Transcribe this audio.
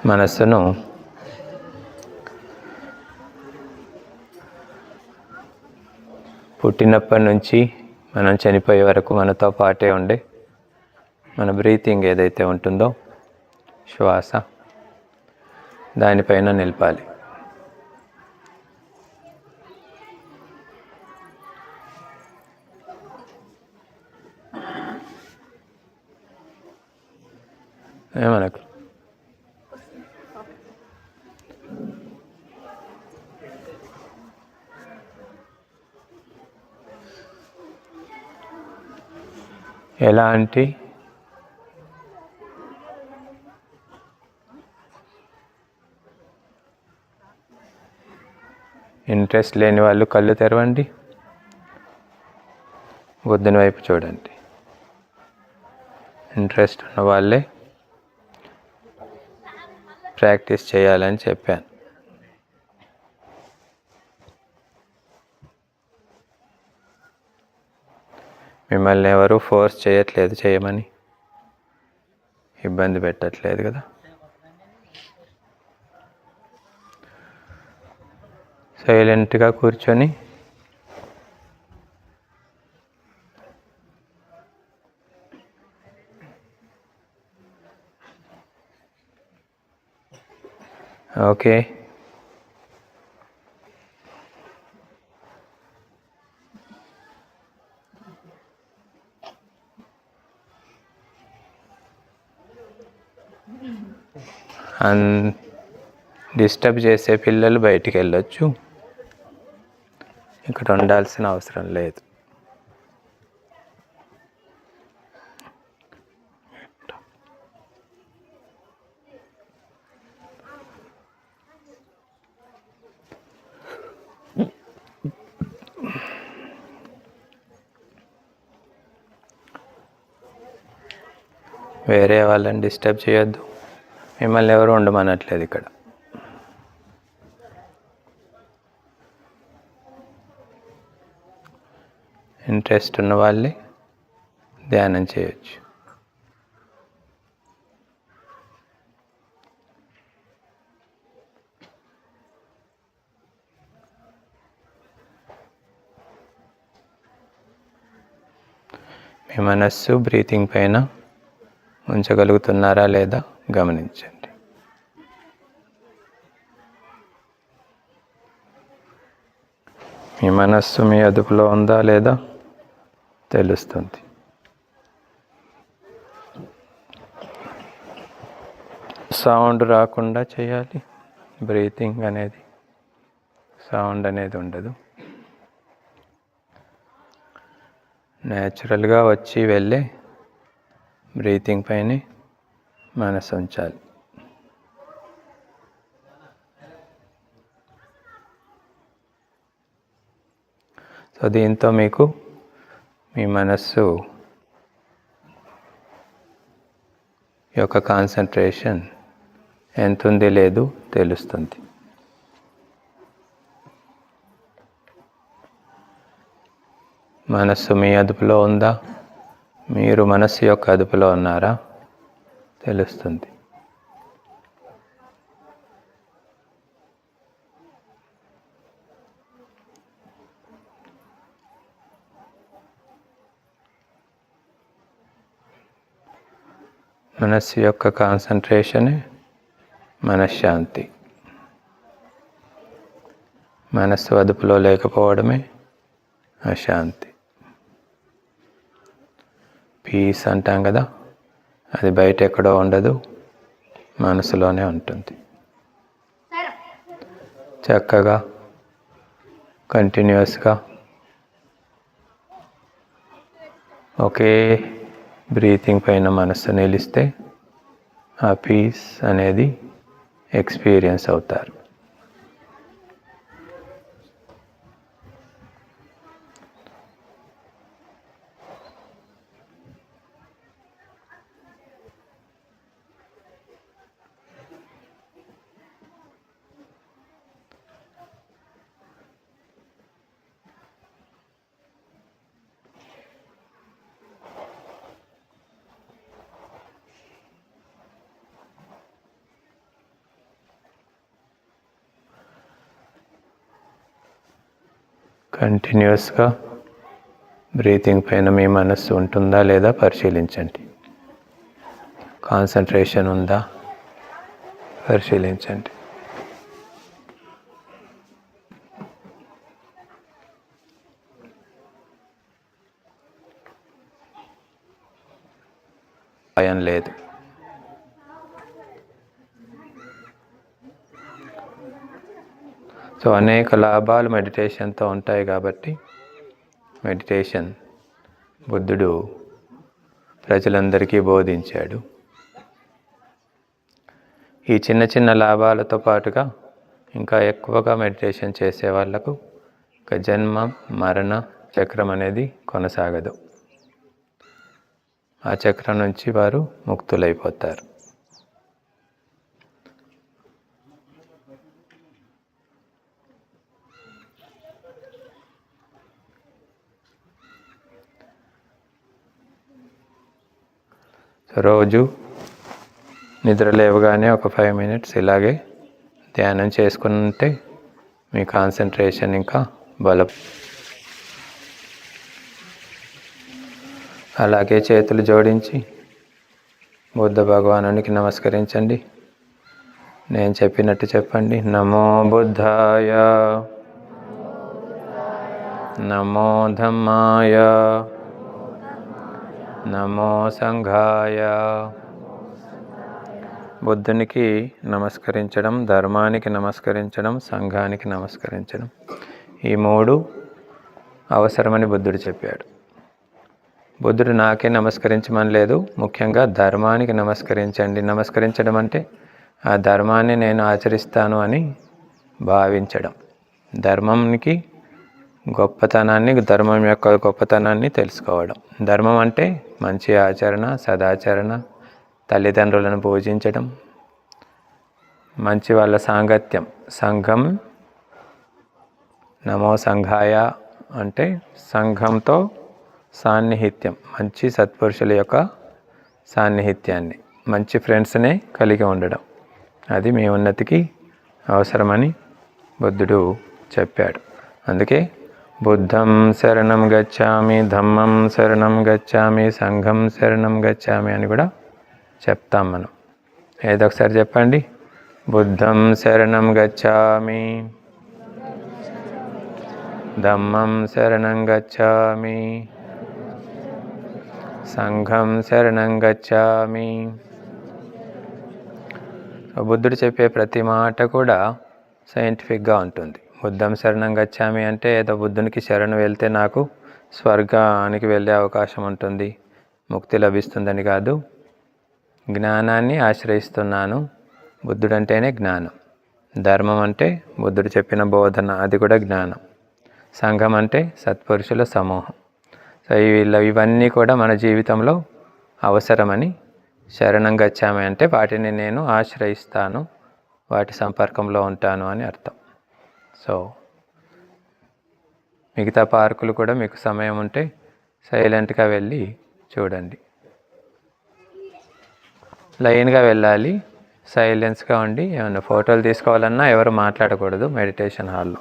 మనస్సును పుట్టినప్పటి నుంచి మనం చనిపోయే వరకు మనతో పాటే ఉండే మన బ్రీతింగ్ ఏదైతే ఉంటుందో శ్వాస దానిపైన నిలపాలి. మనకు ఎలాంటి ఇంట్రెస్ట్ లేని వాళ్ళు కళ్ళు తెరవండి, బుద్ధుని వైపు చూడండి. ఇంట్రెస్ట్ ఉన్న వాళ్ళే ప్రాక్టీస్ చేయాలని చెప్పాను. మిమ్మల్ని ఎవరు ఫోర్స్ చేయట్లేదు చేయమని, ఇబ్బంది పెట్టట్లేదు కదా. సైలెంట్గా కూర్చొని ఓకే. డిస్టర్బ్ చేసే పిల్లలు బయటికి వెళ్ళొచ్చు, ఇక్కడ ఉండాల్సిన అవసరం లేదు. వేరే వాళ్ళని డిస్టర్బ్ చేయొద్దు, మిమ్మల్ని ఎవరు ఉండమనట్లేదు ఇక్కడ. ఇంట్రెస్ట్ ఉన్న వాళ్ళే ధ్యానం చేయొచ్చు. మీ మనస్సు బ్రీతింగ్ పైన ఉంచగలుగుతున్నారా లేదా గమనించండి. మీ మనస్సు మీ అదుపులో ఉందా లేదా తెలుస్తుంది. సౌండ్ రాకుండా చేయాలి. బ్రీతింగ్ అనేది సౌండ్ అనేది ఉండదు. న్యాచురల్గా వచ్చి వెళ్ళే బ్రీతింగ్ పైనే మనసు ఉంచాలి. సో దీంతో మీకు మీ మనస్సు యొక్క కాన్సన్ట్రేషన్ ఎంత ఉంది లేదు తెలుస్తుంది. మనస్సు మీ అదుపులో ఉందా, మీరు మనస్సు యొక్క అదుపులో ఉన్నారా తెలుస్తుంది. మనస్సు యొక్క కాన్సన్ట్రేషనే మనశ్శాంతి. మనస్సు అదుపులో లేకపోవడమే అశాంతి. పీస్ అంటాం కదా, అది బయట ఎక్కడో ఉండదు, మనసులోనే ఉంటుంది. చక్కగా కంటిన్యూస్గా ఒకే బ్రీతింగ్ పైన మనస్సు నిలిస్తే ఆ పీస్ అనేది ఎక్స్పీరియన్స్ అవుతారు. కంటిన్యూస్గా బ్రీతింగ్ పైన మీ మనస్సు ఉంటుందా లేదా పరిశీలించండి. కాన్సన్ట్రేషన్ ఉందా పరిశీలించండి. భయం లేదు. సో అనేక లాభాలు మెడిటేషన్తో ఉంటాయి కాబట్టి మెడిటేషన్ బుద్ధుడు ప్రజలందరికీ బోధించాడు. ఈ చిన్న చిన్న లాభాలతో పాటుగా ఇంకా ఎక్కువగా మెడిటేషన్ చేసే వాళ్లకు ఒక జన్మ మరణ చక్రం అనేది కొనసాగదు. ఆ చక్రం నుంచి వారు ముక్తులైపోతారు. రోజు నిద్ర లేవగానే ఒక 5 minutes ఇలాగే ధ్యానం చేసుకుంటే మీ కాన్సన్ట్రేషన్ ఇంకా అలాగే చేతులు జోడించి బుద్ధ భగవానునికి నమస్కరించండి. నేను చెప్పినట్టు చెప్పండి. నమో బుద్ధాయ, నమో ధమ్మాయ, నమో సంఘాయ. బుద్ధునికి నమస్కరించడం, ధర్మానికి నమస్కరించడం, సంఘానికి నమస్కరించడం, ఈ 3 అవసరమని బుద్ధుడు చెప్పాడు. బుద్ధుడు నాకే నమస్కరించమని లేదు, ముఖ్యంగా ధర్మానికి నమస్కరించండి. నమస్కరించడం అంటే ఆ ధర్మాన్ని నేను ఆచరిస్తాను అని భావించడం. ధర్మంకి గొప్పతనాన్ని, ధర్మం యొక్క గొప్పతనాన్ని తెలుసుకోవడం. ధర్మం అంటే మంచి ఆచరణ, సదాచరణ, తల్లిదండ్రులను పూజించడం, మంచి వాళ్ళ సాంగత్యం. సంఘం, నమో సంఘాయ అంటే సంఘంతో సాన్నిహిత్యం, మంచి సత్పురుషుల యొక్క సాన్నిహిత్యాన్ని, మంచి ఫ్రెండ్స్నే కలిగి ఉండడం, అది మీ ఉన్నతికి అవసరమని బుద్ధుడు చెప్పాడు. అందుకే బుద్ధం శరణం గచ్చామి, ధమ్మం శరణం గచ్చామి, సంఘం శరణం గచ్చామి అని కూడా చెప్తాం మనం. ఏదో ఒకసారి చెప్పండి. బుద్ధం శరణం గచ్చామి, ధమ్మం శరణం గచ్చామి, సంఘం శరణం గచ్చామి. బుద్ధుడు చెప్పే ప్రతి మాట కూడా సైంటిఫిక్గా ఉంటుంది. బుద్ధం శరణం గచ్చామి అంటే ఏదో బుద్ధునికి శరణు వెళ్తే నాకు స్వర్గానికి వెళ్ళే అవకాశం ఉంటుంది, ముక్తి లభిస్తుందని కాదు. జ్ఞానాన్ని ఆశ్రయిస్తున్నాను. బుద్ధుడు అంటేనే జ్ఞానం. ధర్మం అంటే బుద్ధుడు చెప్పిన బోధన, అది కూడా జ్ఞానం. సంఘం అంటే సత్పురుషుల సమూహం. సో ఇవన్నీ కూడా మన జీవితంలో అవసరమని శరణం గచ్చామి అంటే వాటిని నేను ఆశ్రయిస్తాను, వాటి సంపర్కంలో ఉంటాను అని అర్థం. సో మిగతా పార్కులు కూడా మీకు సమయం ఉంటే సైలెంట్గా వెళ్ళి చూడండి. లైన్గా వెళ్ళాలి, సైలెన్స్గా ఉండి. ఏమైనా ఫోటోలు తీసుకోవాలన్నా ఎవరు మాట్లాడకూడదు మెడిటేషన్ హాల్లో.